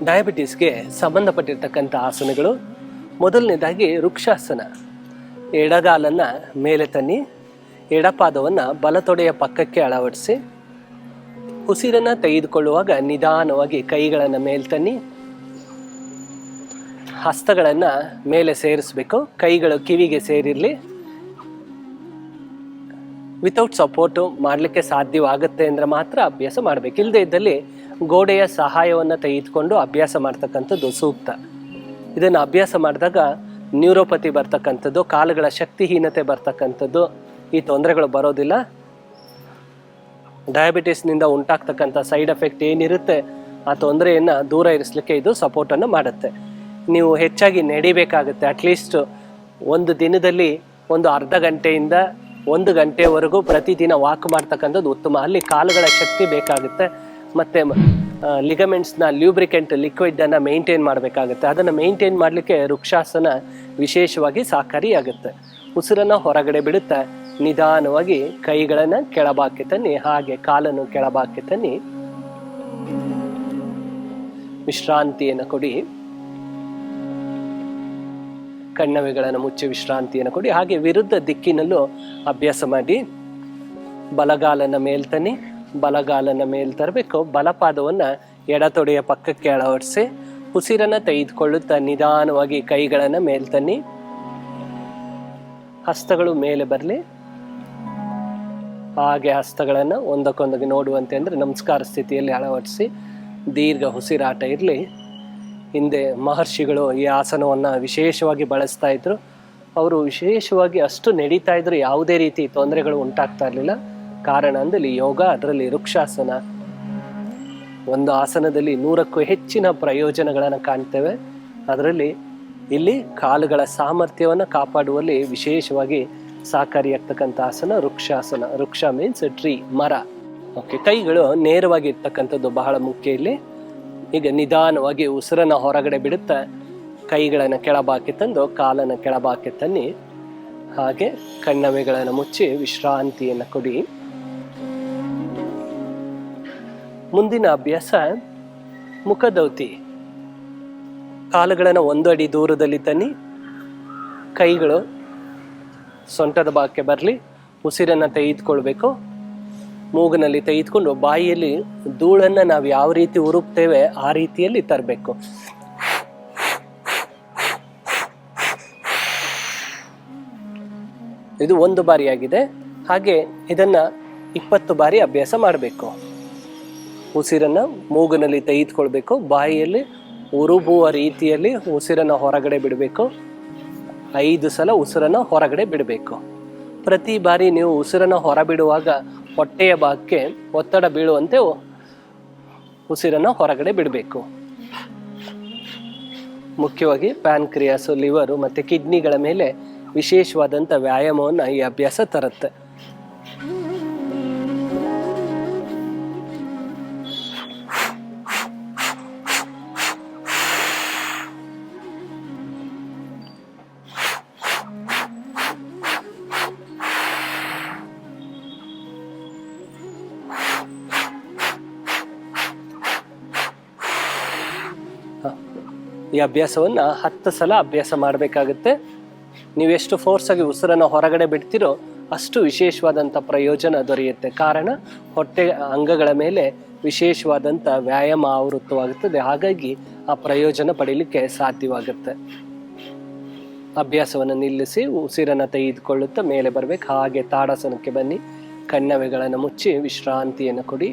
ಡಯಾಬಿಟಿಸ್ಗೆ ಸಂಬಂಧಪಟ್ಟಿರ್ತಕ್ಕಂಥ ಆಸನಗಳು. ಮೊದಲನೇದಾಗಿ ವೃಕ್ಷಾಸನ. ಎಡಗಾಲನ್ನು ಮೇಲೆ ತನ್ನಿ, ಎಡಪಾದವನ್ನು ಬಲತೊಡೆಯ ಪಕ್ಕಕ್ಕೆ ಅಳವಡಿಸಿ, ಉಸಿರನ್ನು ತೆಗೆದುಕೊಳ್ಳುವಾಗ ನಿಧಾನವಾಗಿ ಕೈಗಳನ್ನು ಮೇಲೆ ತನ್ನಿ, ಹಸ್ತಗಳನ್ನು ಮೇಲೆ ಸೇರಿಸಬೇಕು. ಕೈಗಳು ಕಿವಿಗೆ ಸೇರಿರಲಿ. ವಿತೌಟ್ ಸಪೋರ್ಟು ಮಾಡಲಿಕ್ಕೆ ಸಾಧ್ಯವಾಗುತ್ತೆ ಅಂದರೆ ಮಾತ್ರ ಅಭ್ಯಾಸ ಮಾಡಬೇಕು. ಇಲ್ಲದೇ ಇದ್ದಲ್ಲಿ ಗೋಡೆಯ ಸಹಾಯವನ್ನು ತೆಗೆದುಕೊಂಡು ಅಭ್ಯಾಸ ಮಾಡ್ತಕ್ಕಂಥದ್ದು ಸೂಕ್ತ. ಇದನ್ನು ಅಭ್ಯಾಸ ಮಾಡಿದಾಗ ನ್ಯೂರೋಪತಿ ಬರ್ತಕ್ಕಂಥದ್ದು, ಕಾಲುಗಳ ಶಕ್ತಿಹೀನತೆ ಬರ್ತಕ್ಕಂಥದ್ದು, ಈ ತೊಂದರೆಗಳು ಬರೋದಿಲ್ಲ. ಡಯಾಬಿಟಿಸ್ನಿಂದ ಉಂಟಾಗ್ತಕ್ಕಂಥ ಸೈಡ್ ಎಫೆಕ್ಟ್ ಏನಿರುತ್ತೆ ಆ ತೊಂದರೆಯನ್ನು ದೂರ ಇರಿಸಲಿಕ್ಕೆ ಇದು ಸಪೋರ್ಟನ್ನು ಮಾಡುತ್ತೆ. ನೀವು ಹೆಚ್ಚಾಗಿ ನಡಿಬೇಕಾಗುತ್ತೆ. ಅಟ್ಲೀಸ್ಟ್ ಒಂದು ದಿನದಲ್ಲಿ ಒಂದು ಅರ್ಧ ಗಂಟೆಯಿಂದ 1 ಗಂಟೆವರೆಗೂ ಪ್ರತಿದಿನ ವಾಕ್ ಮಾಡ್ತಕ್ಕಂಥದ್ದು ಉತ್ತಮ. ಅಲ್ಲಿ ಕಾಲುಗಳ ಶಕ್ತಿ ಬೇಕಾಗುತ್ತೆ. ಮತ್ತು ಲಿಗಮೆಂಟ್ಸ್ನ ಲ್ಯೂಬ್ರಿಕೆಂಟ್ ಲಿಕ್ವಿಡನ್ನು ಮೇಂಟೈನ್ ಮಾಡಬೇಕಾಗುತ್ತೆ. ಅದನ್ನು ಮೇಂಟೈನ್ ಮಾಡಲಿಕ್ಕೆ ವೃಕ್ಷಾಸನ ವಿಶೇಷವಾಗಿ ಸಹಕಾರಿಯಾಗುತ್ತೆ. ಉಸಿರನ್ನು ಹೊರಗಡೆ ಬಿಡುತ್ತಾ ನಿಧಾನವಾಗಿ ಕೈಗಳನ್ನು ಕೆಳಭಾಗಕ್ಕೆ ತನ್ನಿ, ಹಾಗೆ ಕಾಲನ್ನು ಕೆಳಭಾಗಕ್ಕೆ ತನ್ನಿ, ವಿಶ್ರಾಂತಿಯನ್ನು ಕೊಡಿ. ಕಣ್ಣವೆಗಳನ್ನು ಮುಚ್ಚಿ ವಿಶ್ರಾಂತಿಯನ್ನು ಕೊಡಿ. ಹಾಗೆ ವಿರುದ್ಧ ದಿಕ್ಕಿನಲ್ಲೂ ಅಭ್ಯಾಸ ಮಾಡಿ. ಬಲಗಾಲನ್ನು ಮೇಲ್ತನ್ನಿ, ಬಲಗಾಲನ್ನು ಮೇಲ್ ತರಬೇಕು. ಬಲಪಾದವನ್ನು ಎಡತೊಡೆಯ ಪಕ್ಕಕ್ಕೆ ಅಳವಡಿಸಿ, ಉಸಿರನ್ನು ತೆಗೆದುಕೊಳ್ಳುತ್ತಾ ನಿಧಾನವಾಗಿ ಕೈಗಳನ್ನು ಮೇಲ್ತನ್ನಿ, ಹಸ್ತಗಳು ಮೇಲೆ ಬರಲಿ. ಹಾಗೆ ಹಸ್ತಗಳನ್ನು ಒಂದಕ್ಕೊಂದಕ್ಕೆ ನೋಡುವಂತೆ ಅಂದರೆ ನಮಸ್ಕಾರ ಸ್ಥಿತಿಯಲ್ಲಿ ಅಳವಡಿಸಿ ದೀರ್ಘ ಉಸಿರಾಟ ಇರಲಿ. ಹಿಂದೆ ಮಹರ್ಷಿಗಳು ಈ ಆಸನವನ್ನು ವಿಶೇಷವಾಗಿ ಬಳಸ್ತಾ ಇದ್ರು. ಅವರು ವಿಶೇಷವಾಗಿ ಅಷ್ಟು ನಡೀತಾ ಇದ್ರು, ಯಾವುದೇ ರೀತಿ ತೊಂದರೆಗಳು ಉಂಟಾಗ್ತಾ ಇರಲಿಲ್ಲ. ಕಾರಣ ಅಂದರೆ ಯೋಗ, ಅದರಲ್ಲಿ ವೃಕ್ಷಾಸನ. ಒಂದು ಆಸನದಲ್ಲಿ 100ಕ್ಕೂ ಹೆಚ್ಚಿನ ಪ್ರಯೋಜನಗಳನ್ನು ಕಾಣ್ತೇವೆ. ಅದರಲ್ಲಿ ಇಲ್ಲಿ ಕಾಲುಗಳ ಸಾಮರ್ಥ್ಯವನ್ನು ಕಾಪಾಡುವಲ್ಲಿ ವಿಶೇಷವಾಗಿ ಸಹಕಾರಿಯಾಗ್ತಕ್ಕಂಥ ಆಸನ ವೃಕ್ಷಾಸನ. ವೃಕ್ಷ ಮೀನ್ಸ್ ಟ್ರೀ, ಮರ. ಓಕೆ, ಕೈಗಳು ನೇರವಾಗಿ ಇರ್ತಕ್ಕಂಥದ್ದು ಬಹಳ ಮುಖ್ಯ ಇಲ್ಲಿ. ಈಗ ನಿಧಾನವಾಗಿ ಉಸಿರನ್ನು ಹೊರಗಡೆ ಬಿಡುತ್ತಾ ಕೈಗಳನ್ನು ಕೆಳಭಾಗಕ್ಕೆ ತಂದು ಕಾಲನ್ನು ಕೆಳಭಾಗಕ್ಕೆ ತನ್ನಿ, ಹಾಗೆ ಕಣ್ಣವೆಗಳನ್ನು ಮುಚ್ಚಿ ವಿಶ್ರಾಂತಿಯನ್ನು ಕೊಡಿ. ಮುಂದಿನ ಅಭ್ಯಾಸ ಮುಖದೌತಿ. ಕಾಲುಗಳನ್ನು 1 ಅಡಿ ದೂರದಲ್ಲಿ ತನ್ನಿ, ಕೈಗಳು ಸೊಂಟದ ಭಾಗಕ್ಕೆ ಬರಲಿ. ಉಸಿರನ್ನು ತೆಗೆದುಕೊಳ್ಬೇಕು. ಮೂಗಿನಲ್ಲಿ ತೆಗೆದುಕೊಂಡು ಬಾಯಿಯಲ್ಲಿ ಧೂಳನ್ನು ನಾವು ಯಾವ ರೀತಿ ಉರುಪ್ತೇವೆ ಆ ರೀತಿಯಲ್ಲಿ ತರಬೇಕು. ಇದು 1 ಬಾರಿಯಾಗಿದೆ. ಹಾಗೆ ಇದನ್ನು 20 ಬಾರಿ ಅಭ್ಯಾಸ ಮಾಡಬೇಕು. ಉಸಿರನ್ನು ಮೂಗಿನಲ್ಲಿ ತೆಗೆದುಕೊಳ್ಬೇಕು, ಬಾಯಿಯಲ್ಲಿ ಉರುಬುವ ರೀತಿಯಲ್ಲಿ ಉಸಿರನ್ನು ಹೊರಗಡೆ ಬಿಡಬೇಕು. 5 ಸಲ ಉಸಿರನ್ನು ಹೊರಗಡೆ ಬಿಡಬೇಕು. ಪ್ರತಿ ಬಾರಿ ನೀವು ಉಸಿರನ್ನು ಹೊರಬಿಡುವಾಗ ಹೊಟ್ಟೆಯ ಭಾಗಕ್ಕೆ ಒತ್ತಡ ಬೀಳುವಂತೆ ಉಸಿರನ್ನು ಹೊರಗಡೆ ಬಿಡಬೇಕು. ಮುಖ್ಯವಾಗಿ ಪ್ಯಾನ್ಕ್ರಿಯಾಸು, ಲಿವರು ಮತ್ತು ಕಿಡ್ನಿಗಳ ಮೇಲೆ ವಿಶೇಷವಾದಂಥ ವ್ಯಾಯಾಮವನ್ನು ಈ ಅಭ್ಯಾಸ ತರುತ್ತೆ. ಈ ಅಭ್ಯಾಸವನ್ನು 10 ಸಲ ಅಭ್ಯಾಸ ಮಾಡಬೇಕಾಗುತ್ತೆ. ನೀವೆಷ್ಟು ಫೋರ್ಸಾಗಿ ಉಸಿರನ್ನು ಹೊರಗಡೆ ಬಿಡ್ತೀರೋ ಅಷ್ಟು ವಿಶೇಷವಾದಂಥ ಪ್ರಯೋಜನ ದೊರೆಯುತ್ತೆ. ಕಾರಣ ಹೊಟ್ಟೆ ಅಂಗಗಳ ಮೇಲೆ ವಿಶೇಷವಾದಂಥ ವ್ಯಾಯಾಮ ಆವೃತ್ತವಾಗುತ್ತದೆ. ಹಾಗಾಗಿ ಆ ಪ್ರಯೋಜನ ಪಡೀಲಿಕ್ಕೆ ಸಾಧ್ಯವಾಗುತ್ತೆ. ಅಭ್ಯಾಸವನ್ನು ನಿಲ್ಲಿಸಿ ಉಸಿರನ್ನು ತೆಗೆದುಕೊಳ್ಳುತ್ತಾ ಮೇಲೆ ಬರಬೇಕು. ಹಾಗೆ ತಾಡಾಸನಕ್ಕೆ ಬನ್ನಿ, ಕಣ್ಣವೆಗಳನ್ನು ಮುಚ್ಚಿ ವಿಶ್ರಾಂತಿಯನ್ನು ಕೊಡಿ.